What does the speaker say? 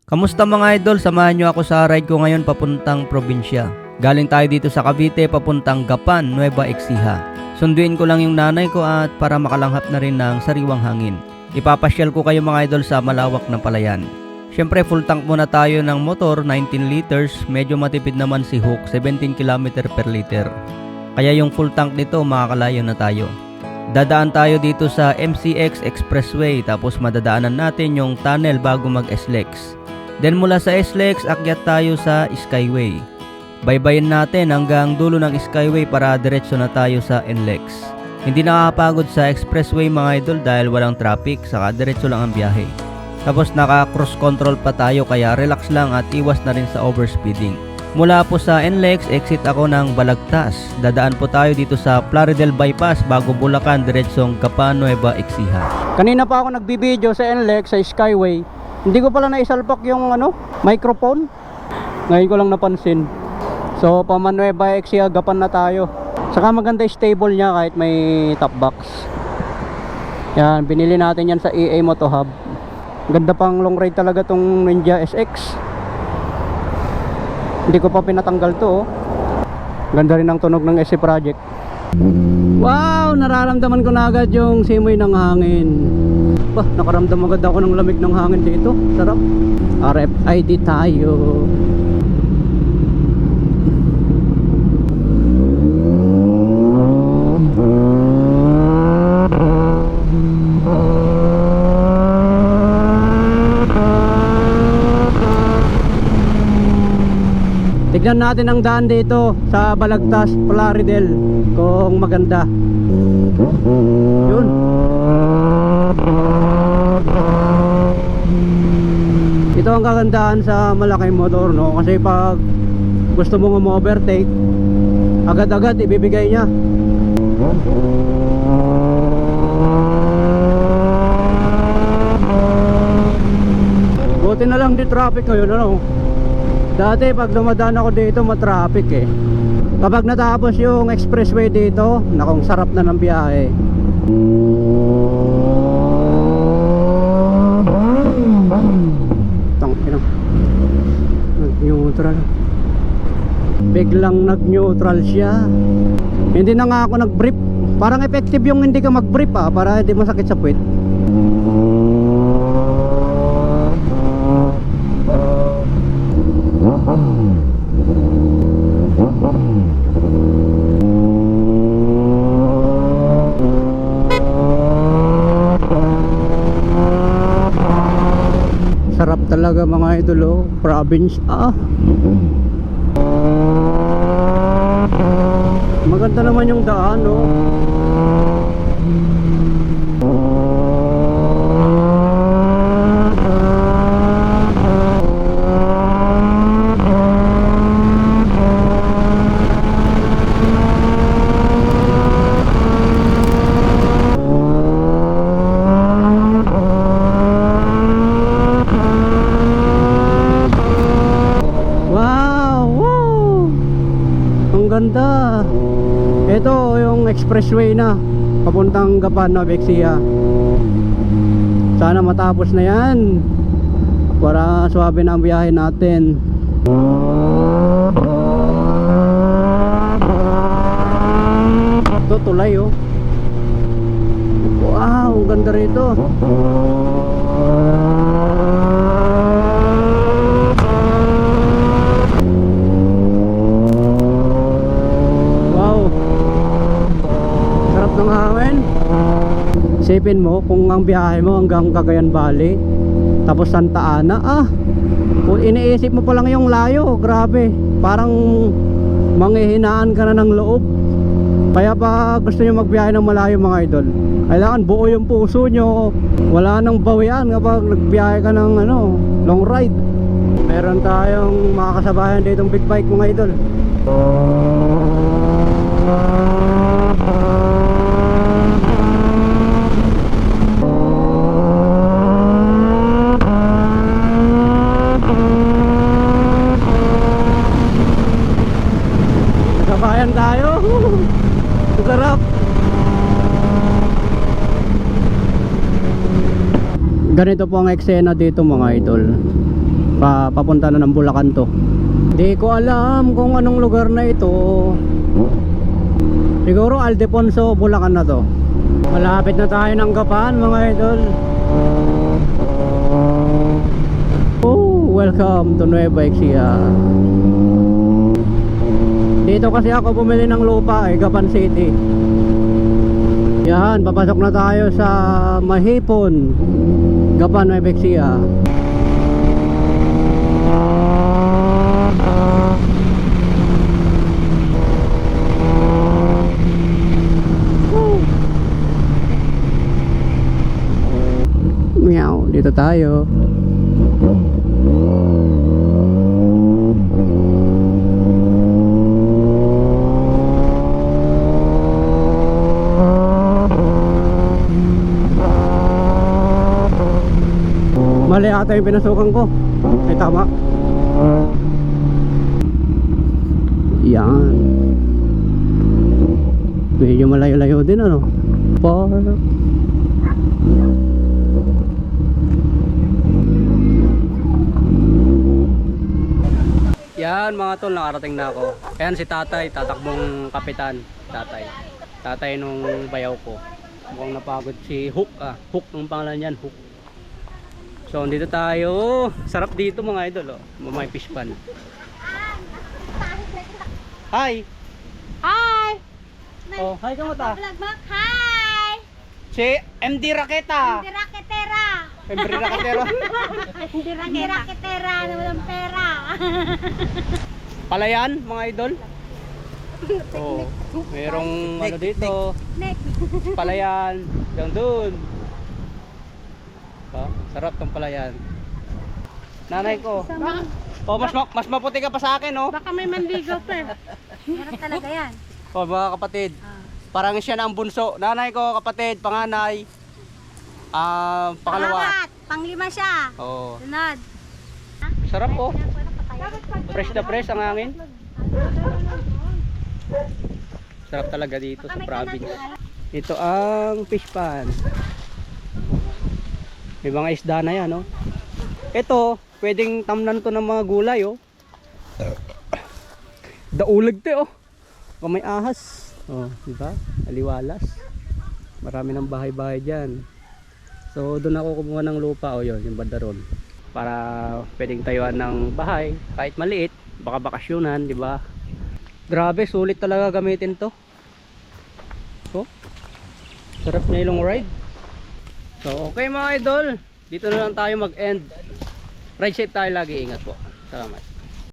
Kamusta mga idol? Samahan nyo ako sa ride ko ngayon papuntang probinsya. Galing tayo dito sa Cavite papuntang Gapan, Nueva Ecija. Sunduin ko lang yung nanay ko at para makalanghap na rin ng sariwang hangin. Ipapasyal ko kayo mga idol sa malawak na palayan. Syempre full tank muna tayo ng motor, 19 liters. Medyo matipid naman si Hook, 17 km per liter. Kaya yung full tank nito makakalayo na tayo. Dadaan tayo dito sa MCX Expressway tapos madadaanan natin yung tunnel bago mag-SLEX. Then mula sa SLEX, akyat tayo sa Skyway. Baybayin natin hanggang dulo ng Skyway para diretso na tayo sa NLEX. Hindi nakakapagod sa expressway mga idol dahil walang traffic, saka diretso lang ang biyahe. Tapos naka cross control pa tayo kaya relax lang at iwas na rin sa overspeeding. Mula po sa NLEX, exit ako ng Balagtas. Dadaan po tayo dito sa Plaridel Bypass bago Bulacan, diretsong Gapan, Nueva Ecija. Kanina pa ako nagbibideo sa NLEX sa Skyway. Hindi ko pala naisalpak yung microphone. Ngayon ko lang napansin. So pa Nueva Ecija, Gapan na tayo. Saka maganda yung stable niya kahit may top box. Yan, binili natin yan sa EA Moto Hub. Ganda pang long ride talaga tong Ninja SX. Hindi ko pa pinatanggal to. Ganda rin ang tunog ng SC Project. Wow, nararamdaman ko na agad yung simoy ng hangin. Bah, nakaramdam agad ako ng lamig ng hangin dito. Sarap. RFID tayo. Tignan natin ang daan dito sa Balagtas, Plaridel kung maganda. Yun. Ito ang kagandahan sa malaking motor, no? Kasi pag gusto mong ma-overtake, agad-agad ibibigay niya. Buti na lang di traffic ngayon, ano? Dati pag dumadaan ako dito matraffic eh. Kapag natapos yung expressway dito, nakong sarap na ng biyahe. Tangina. Nag-neutral. Biglang nag-neutral siya. Hindi na nga ako nag-brief. Parang effective yung hindi ka mag-brief para hindi masakit sa puwit. Sarap talaga mga idol, province. Maganda naman yung daan, no? Ganda. Ito yung expressway na papuntang Gapan, Nueva Ecija. Sana matapos na yan para suwabe na ang biyahe natin. Ito tulay, oh. Wow, ang ganda rito. Ng hangin. Isipin mo kung ang biyahe mo hanggang Cagayan Valley tapos Santa Ana, kung iniisip mo pa lang yung layo, grabe, parang manghihinaan ka na ng loob. Kaya pa gusto nyo magbiyahe ng malayo mga idol, kailangan buo yung puso nyo, wala nang bawian kapag nagbiyahe ka ng long ride. Meron tayong mga kasabayan ditong big bike mga idol. Kabayan tayo. Sarap. Ganito po ang eksena dito mga idol. Papunta na ng Bulacan to. Di ko alam kung anong lugar na ito. Siguro Aldefonso, Bulacan na to. Malapit na tayo ng Gapan mga idol. Oh, welcome to Nueva Ecija. Dito kasi ako bumili ng lupa Gapan City. Yan, papasok na tayo sa Mahipon, Gapan, Nueva Ecija. Meow, dito tayo. Mali ata yung pinasukan ko. Ay tama. Yan. Medyo malayo-layo din ano. Park. Yan mga tol, nakarating na ako. Ayan si tatay, tatakbong kapitan. Tatay nung bayaw ko. Mukhang napagod si Hook Hook ang pangalan niyan, Hook. So dito tayo. Sarap dito mga idol may fish pan. Hi. Hi! Oh, hi kamusta? Vlog mo? Hi! Si MD Raketa. Hindi raketera! MD Raketero. Hindi raketera na walang pera! Palayan mga idol. Oh, merong ano dito. Nick! Palayan. Diyan dun. Sarap tong palayan. Nanay ko. Oh, mas maputi ka pa sa akin, oh. Baka may manligaw pa eh. Meron talaga yan. Oh, mga kapatid. Parang siya na ang bunso. Nanay ko, kapatid, panganay. Pangalawa. Pangapat! Panglima siya! Oh. Sunod! Sarap, oh. Fresh na fresh ang hangin. Sarap talaga dito sa province. Ito ang fish pan. May mga isda na yan, oh. Ito, pwedeng tamnan to ng mga gulay, oh. Daulag te, oh. Kung may ahas. Oh, diba? Aliwalas. Marami ng bahay-bahay dyan. So, doon ako kumuha ng lupa, oh, yun, yung bandaron. Para pwedeng tayuan ng bahay, kahit maliit, baka bakasyonan, diba? Grabe, sulit talaga gamitin to. So, sarap na ilong ride. So, okay mga idol, dito na lang tayo mag-end. Ride safe tayo lagi, ingat po. Salamat.